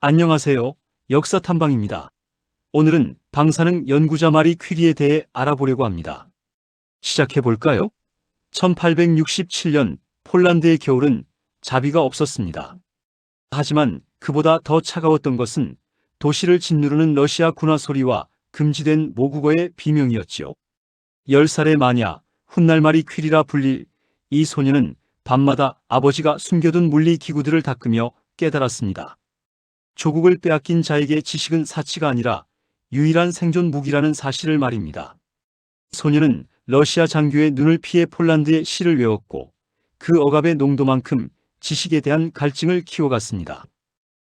안녕하세요. 역사탐방입니다. 오늘은 방사능 연구자 마리 퀴리에 대해 알아보려고 합니다. 시작해볼까요? 1867년 폴란드의 겨울은 자비가 없었습니다. 하지만 그보다 더 차가웠던 것은 도시를 짓누르는 러시아 군화 소리와 금지된 모국어의 비명이었지요. 10살의 마냐, 훗날 마리 퀴리라 불릴 이 소녀는 밤마다 아버지가 숨겨둔 물리 기구들을 닦으며 깨달았습니다. 조국을 빼앗긴 자에게 지식은 사치가 아니라 유일한 생존 무기라는 사실을 말입니다. 소녀는 러시아 장교의 눈을 피해 폴란드의 시를 외웠고 그 억압의 농도만큼 지식에 대한 갈증을 키워갔습니다.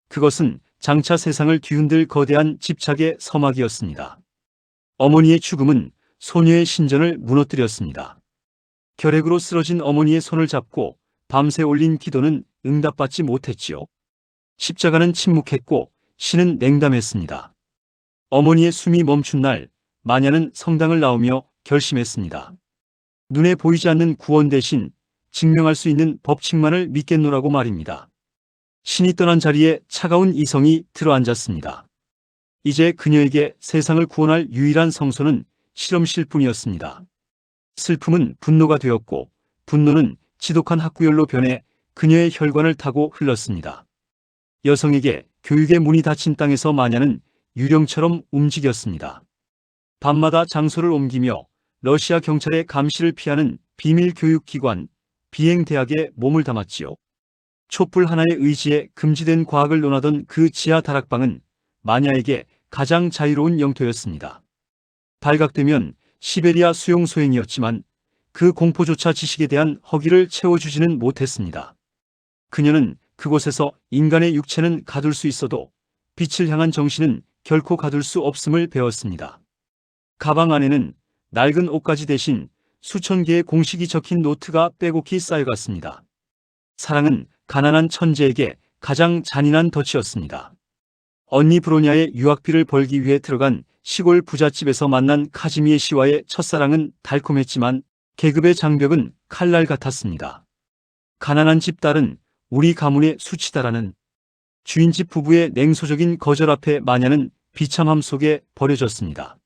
그것은 장차 세상을 뒤흔들 거대한 집착의 서막이었습니다. 어머니의 죽음은 소녀의 신전을 무너뜨렸습니다. 결핵으로 쓰러진 어머니의 손을 잡고 밤새 올린 기도는 응답받지 못했지요. 십자가는 침묵했고 신은 냉담했습니다. 어머니의 숨이 멈춘 날 마냐는 성당을 나오며 결심했습니다. 눈에 보이지 않는 구원 대신 증명할 수 있는 법칙만을 믿겠노라고 말입니다. 신이 떠난 자리에 차가운 이성이 들어앉았습니다. 이제 그녀에게 세상을 구원할 유일한 성소는 실험실뿐이었습니다. 슬픔은 분노가 되었고 분노는 지독한 학구열로 변해 그녀의 혈관을 타고 흘렀습니다. 여성에게 교육의 문이 닫힌 땅에서 마냐는 유령처럼 움직였습니다. 밤마다 장소를 옮기며 러시아 경찰의 감시를 피하는 비밀 교육기관 비행대학에 몸을 담았지요. 촛불 하나의 의지에 금지된 과학을 논하던 그 지하 다락방은 마냐에게 가장 자유로운 영토였습니다. 발각되면 시베리아 수용소행이었지만 그 공포조차 지식에 대한 허기를 채워주지는 못했습니다. 그녀는 그곳에서 인간의 육체는 가둘 수 있어도 빛을 향한 정신은 결코 가둘 수 없음을 배웠습니다. 가방 안에는 낡은 옷가지 대신 수천 개의 공식이 적힌 노트가 빼곡히 쌓여갔습니다. 사랑은 가난한 천재에게 가장 잔인한 덫이었습니다. 언니 브로냐의 유학비를 벌기 위해 들어간 시골 부잣집에서 만난 카지미의 씨와의 첫사랑은 달콤했지만 계급의 장벽은 칼날 같았습니다. 가난한 집 딸은 우리 가문의 수치다라는 주인집 부부의 냉소적인 거절 앞에 마냐는 비참함 속에 버려졌습니다.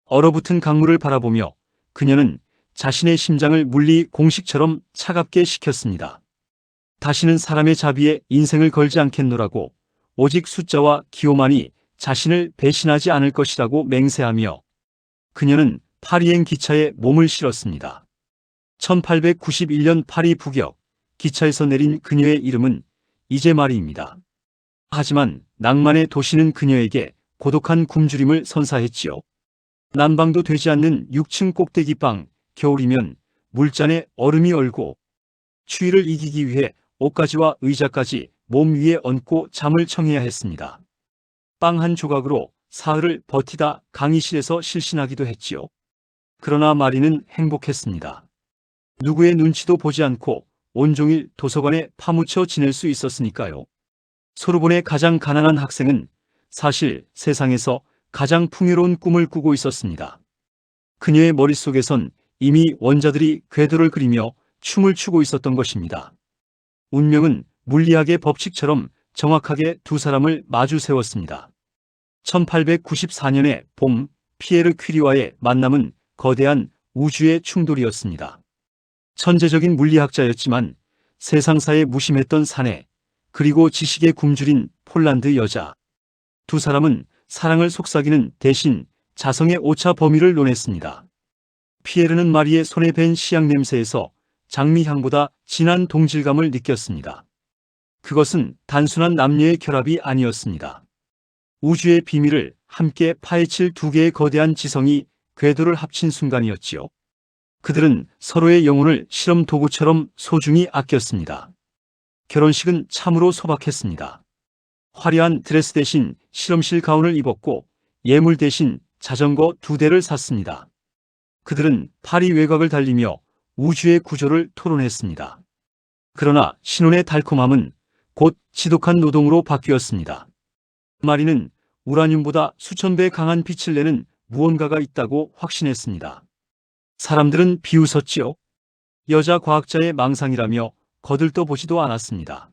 얼어붙은 강물을 바라보며 그녀는 자신의 심장을 물리 공식처럼 차갑게 식혔습니다. 다시는 사람의 자비에 인생을 걸지 않겠노라고, 오직 숫자와 기호만이 자신을 배신하지 않을 것이라고 맹세하며 그녀는 파리행 기차에 몸을 실었습니다. 1891년 파리 북역 기차에서 내린 그녀의 이름은 이제 마리입니다. 하지만 낭만의 도시는 그녀에게 고독한 굶주림을 선사했지요. 난방도 되지 않는 6층 꼭대기방, 겨울이면 물잔에 얼음이 얼고 추위를 이기기 위해 옷가지와 의자까지 몸 위에 얹고 잠을 청해야 했습니다. 빵 한 조각으로 사흘을 버티다 강의실에서 실신하기도 했지요. 그러나 마리는 행복했습니다. 누구의 눈치도 보지 않고 온종일 도서관에 파묻혀 지낼 수 있었으니까요. 소르본의 가장 가난한 학생은 사실 세상에서 가장 풍요로운 꿈을 꾸고 있었습니다. 그녀의 머릿속에선 이미 원자들이 궤도를 그리며 춤을 추고 있었던 것입니다. 운명은 물리학의 법칙처럼 정확하게 두 사람을 마주 세웠습니다. 1894년의 봄, 피에르 퀴리와의 만남은 거대한 우주의 충돌이었습니다. 천재적인 물리학자였지만 세상사에 무심했던 사내, 그리고 지식에 굶주린 폴란드 여자. 두 사람은 사랑을 속삭이는 대신 자성의 오차 범위를 논했습니다. 피에르는 마리의 손에 밴 시약 냄새에서 장미향보다 진한 동질감을 느꼈습니다. 그것은 단순한 남녀의 결합이 아니었습니다. 우주의 비밀을 함께 파헤칠 두 개의 거대한 지성이 궤도를 합친 순간이었지요. 그들은 서로의 영혼을 실험 도구처럼 소중히 아꼈습니다. 결혼식은 참으로 소박했습니다. 화려한 드레스 대신 실험실 가운을 입었고 예물 대신 자전거 2대를 샀습니다. 그들은 파리 외곽을 달리며 우주의 구조를 토론했습니다. 그러나 신혼의 달콤함은 곧 지독한 노동으로 바뀌었습니다. 마리는 우라늄보다 수천 배 강한 빛을 내는 무언가가 있다고 확신했습니다. 사람들은 비웃었지요. 여자 과학자의 망상이라며 거들떠보지도 않았습니다.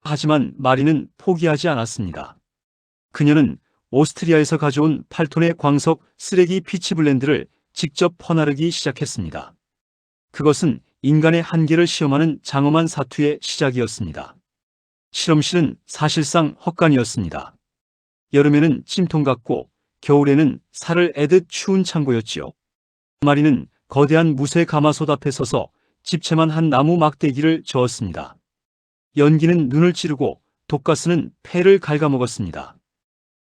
하지만 마리는 포기하지 않았습니다. 그녀는 오스트리아에서 가져온 8톤의 광석 쓰레기 피치블렌드를 직접 퍼나르기 시작했습니다. 그것은 인간의 한계를 시험하는 장엄한 사투의 시작이었습니다. 실험실은 사실상 헛간이었습니다. 여름에는 찜통 같고 겨울에는 살을 애듯 추운 창고였지요. 마리는 거대한 무쇠 가마솥 앞에 서서 집채만 한 나무 막대기를 저었습니다. 연기는 눈을 찌르고 독가스는 폐를 갉아먹었습니다.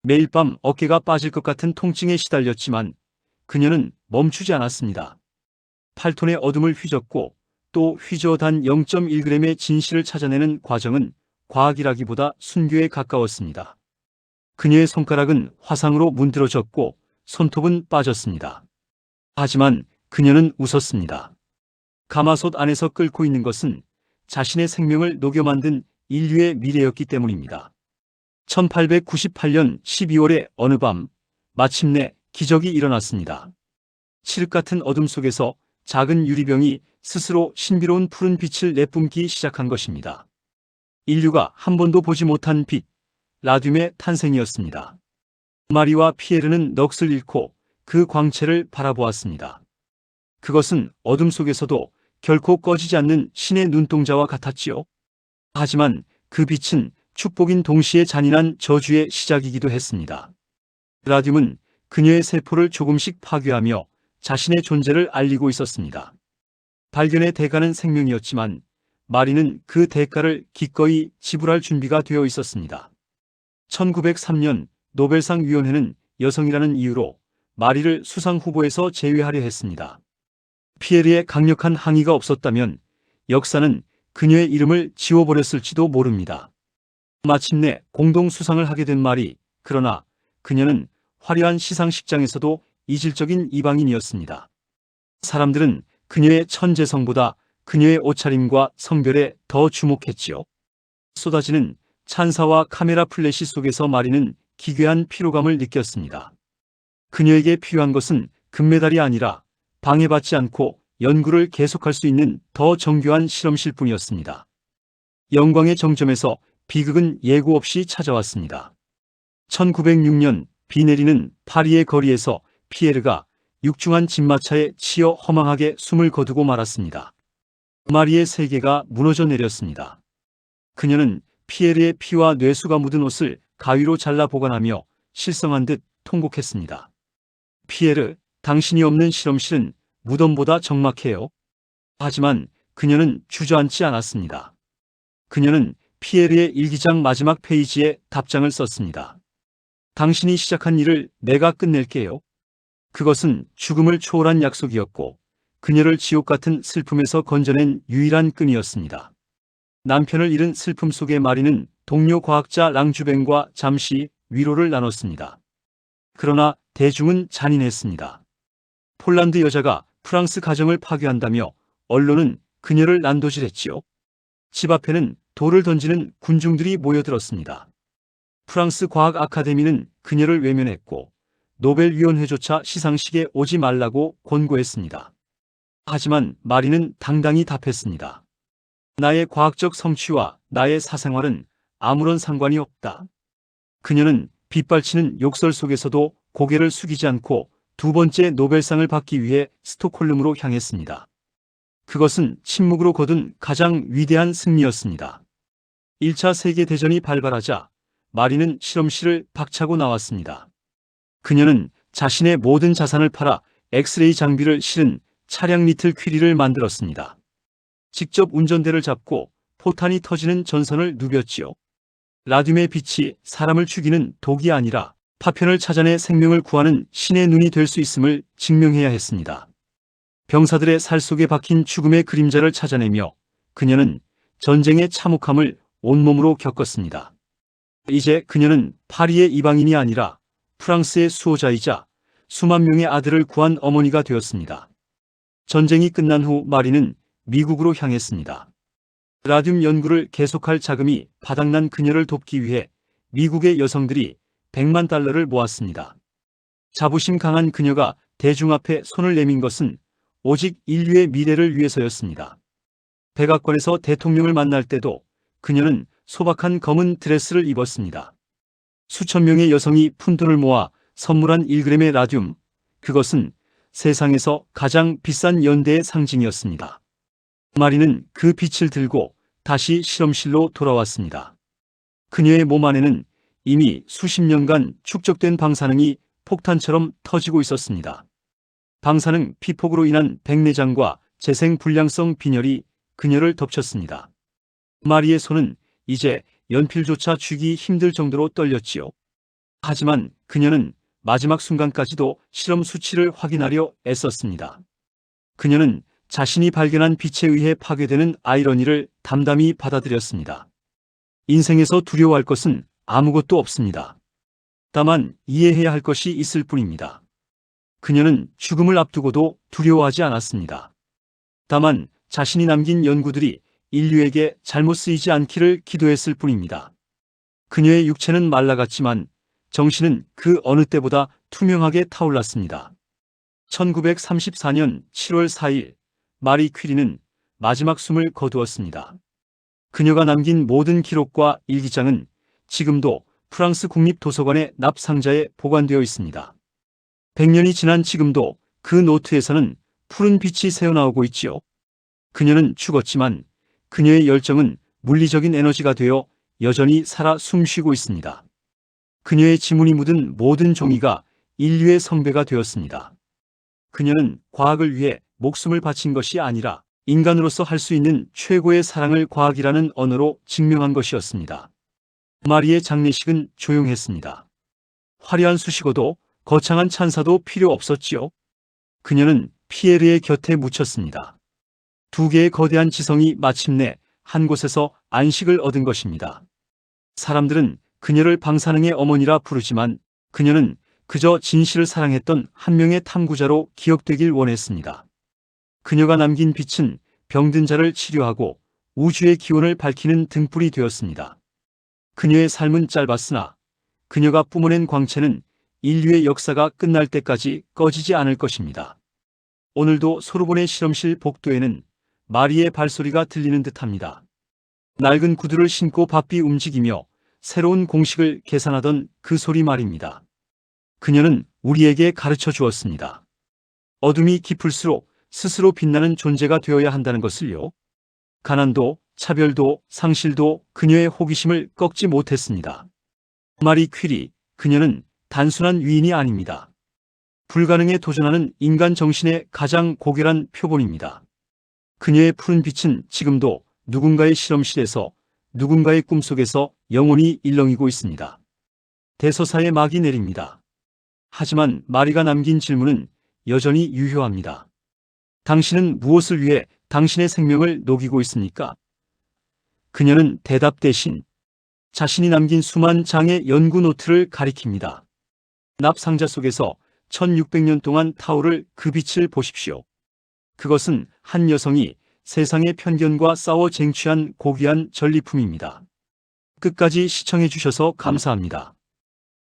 매일 밤 어깨가 빠질 것 같은 통증에 시달렸지만 그녀는 멈추지 않았습니다. 8톤의 어둠을 휘젓고 또 휘저어 단 0.1g의 진실을 찾아내는 과정은 과학이라기보다 순교에 가까웠습니다. 그녀의 손가락은 화상으로 문드러졌고 손톱은 빠졌습니다. 하지만 그녀는 웃었습니다. 가마솥 안에서 끓고 있는 것은 자신의 생명을 녹여 만든 인류의 미래였기 때문입니다. 1898년 12월의 어느 밤, 마침내 기적이 일어났습니다. 칠흑 같은 어둠 속에서 작은 유리병이 스스로 신비로운 푸른 빛을 내뿜기 시작한 것입니다. 인류가 한 번도 보지 못한 빛, 라듐의 탄생이었습니다. 마리와 피에르는 넋을 잃고 그 광채를 바라보았습니다. 그것은 어둠 속에서도 결코 꺼지지 않는 신의 눈동자와 같았지요. 하지만 그 빛은 축복인 동시에 잔인한 저주의 시작이기도 했습니다. 라듐은 그녀의 세포를 조금씩 파괴하며 자신의 존재를 알리고 있었습니다. 발견의 대가는 생명이었지만 마리는 그 대가를 기꺼이 지불할 준비가 되어 있었습니다. 1903년 노벨상 위원회는 여성이라는 이유로 마리를 수상 후보에서 제외하려 했습니다. 피에르의 강력한 항의가 없었다면 역사는 그녀의 이름을 지워버렸을지도 모릅니다. 마침내 공동 수상을 하게 된 마리, 그러나 그녀는 화려한 시상식장에서도 이질적인 이방인이었습니다. 사람들은 그녀의 천재성보다 그녀의 옷차림과 성별에 더 주목했지요. 쏟아지는 찬사와 카메라 플래시 속에서 마리는 기괴한 피로감을 느꼈습니다. 그녀에게 필요한 것은 금메달이 아니라 방해받지 않고 연구를 계속할 수 있는 더 정교한 실험실 뿐이었습니다. 영광의 정점에서 비극은 예고 없이 찾아왔습니다. 1906년 비 내리는 파리의 거리에서 피에르가 육중한 진마차에 치여 허망하게 숨을 거두고 말았습니다. 마리의 세계가 무너져 내렸습니다. 그녀는 피에르의 피와 뇌수가 묻은 옷을 가위로 잘라 보관하며 실성한 듯 통곡했습니다. 피에르, 당신이 없는 실험실은 무덤보다 적막해요. 하지만 그녀는 주저앉지 않았습니다. 그녀는 피에르의 일기장 마지막 페이지에 답장을 썼습니다. 당신이 시작한 일을 내가 끝낼게요. 그것은 죽음을 초월한 약속이었고 그녀를 지옥 같은 슬픔에서 건져낸 유일한 끈이었습니다. 남편을 잃은 슬픔 속의 마리는 동료 과학자 랑주뱅과 잠시 위로를 나눴습니다. 그러나 대중은 잔인했습니다. 폴란드 여자가 프랑스 가정을 파괴한다며 언론은 그녀를 난도질했지요. 집 앞에는 돌을 던지는 군중들이 모여들었습니다. 프랑스 과학 아카데미는 그녀를 외면했고 노벨위원회조차 시상식에 오지 말라고 권고했습니다. 하지만 마리는 당당히 답했습니다. 나의 과학적 성취와 나의 사생활은 아무런 상관이 없다. 그녀는 빗발치는 욕설 속에서도 고개를 숙이지 않고 두 번째 노벨상을 받기 위해 스톡홀름으로 향했습니다. 그것은 침묵으로 거둔 가장 위대한 승리였습니다. 1차 세계대전이 발발하자 마리는 실험실을 박차고 나왔습니다. 그녀는 자신의 모든 자산을 팔아 엑스레이 장비를 실은 차량 리틀 퀴리를 만들었습니다. 직접 운전대를 잡고 포탄이 터지는 전선을 누볐지요. 라듐의 빛이 사람을 죽이는 독이 아니라 파편을 찾아내 생명을 구하는 신의 눈이 될 수 있음을 증명해야 했습니다. 병사들의 살 속에 박힌 죽음의 그림자를 찾아내며 그녀는 전쟁의 참혹함을 온몸으로 겪었습니다. 이제 그녀는 파리의 이방인이 아니라 프랑스의 수호자이자 수만 명의 아들을 구한 어머니가 되었습니다. 전쟁이 끝난 후 마리는 미국으로 향했습니다. 라듐 연구를 계속할 자금이 바닥난 그녀를 돕기 위해 미국의 여성들이 100만 달러를 모았습니다. 자부심 강한 그녀가 대중 앞에 손을 내민 것은 오직 인류의 미래를 위해서였습니다. 백악관에서 대통령을 만날 때도 그녀는 소박한 검은 드레스를 입었습니다. 수천 명의 여성이 푼돈을 모아 선물한 1g의 라듐, 그것은 세상에서 가장 비싼 연대의 상징이었습니다. 마리는 그 빛을 들고 다시 실험실로 돌아왔습니다. 그녀의 몸 안에는 이미 수십 년간 축적된 방사능이 폭탄처럼 터지고 있었습니다. 방사능 피폭으로 인한 백내장과 재생불량성 빈혈이 그녀를 덮쳤습니다. 마리의 손은 이제 연필조차 쥐기 힘들 정도로 떨렸지요. 하지만 그녀는 마지막 순간까지도 실험 수치를 확인하려 애썼습니다. 그녀는 자신이 발견한 빛에 의해 파괴되는 아이러니를 담담히 받아들였습니다. 인생에서 두려워할 것은 아무것도 없습니다. 다만 이해해야 할 것이 있을 뿐입니다. 그녀는 죽음을 앞두고도 두려워하지 않았습니다. 다만 자신이 남긴 연구들이 인류에게 잘못 쓰이지 않기를 기도했을 뿐입니다. 그녀의 육체는 말라갔지만 정신은 그 어느 때보다 투명하게 타올랐습니다. 1934년 7월 4일 마리 퀴리는 마지막 숨을 거두었습니다. 그녀가 남긴 모든 기록과 일기장은 지금도 프랑스 국립도서관의 납상자에 보관되어 있습니다. 100년이 지난 지금도 그 노트에서는 푸른 빛이 새어나오고 있지요. 그녀는 죽었지만 그녀의 열정은 물리적인 에너지가 되어 여전히 살아 숨쉬고 있습니다. 그녀의 지문이 묻은 모든 종이가 인류의 성배가 되었습니다. 그녀는 과학을 위해 목숨을 바친 것이 아니라 인간으로서 할 수 있는 최고의 사랑을 과학이라는 언어로 증명한 것이었습니다. 마리의 장례식은 조용했습니다. 화려한 수식어도 거창한 찬사도 필요 없었지요. 그녀는 피에르의 곁에 묻혔습니다. 두 개의 거대한 지성이 마침내 한 곳에서 안식을 얻은 것입니다. 사람들은 그녀를 방사능의 어머니라 부르지만 그녀는 그저 진실을 사랑했던 한 명의 탐구자로 기억되길 원했습니다. 그녀가 남긴 빛은 병든 자를 치료하고 우주의 기원을 밝히는 등불이 되었습니다. 그녀의 삶은 짧았으나 그녀가 뿜어낸 광채는 인류의 역사가 끝날 때까지 꺼지지 않을 것입니다. 오늘도 소르본의 실험실 복도에는 마리의 발소리가 들리는 듯합니다. 낡은 구두를 신고 바삐 움직이며 새로운 공식을 계산하던 그 소리 말입니다. 그녀는 우리에게 가르쳐 주었습니다. 어둠이 깊을수록 스스로 빛나는 존재가 되어야 한다는 것을요. 가난도, 차별도, 상실도 그녀의 호기심을 꺾지 못했습니다. 마리 퀴리, 그녀는 단순한 위인이 아닙니다. 불가능에 도전하는 인간 정신의 가장 고결한 표본입니다. 그녀의 푸른 빛은 지금도 누군가의 실험실에서, 누군가의 꿈속에서 영원히 일렁이고 있습니다. 대서사의 막이 내립니다. 하지만 마리가 남긴 질문은 여전히 유효합니다. 당신은 무엇을 위해 당신의 생명을 녹이고 있습니까? 그녀는 대답 대신 자신이 남긴 수만 장의 연구 노트를 가리킵니다. 납상자 속에서 1600년 동안 타오를 그 빛을 보십시오. 그것은 한 여성이 세상의 편견과 싸워 쟁취한 고귀한 전리품입니다. 끝까지 시청해 주셔서 감사합니다.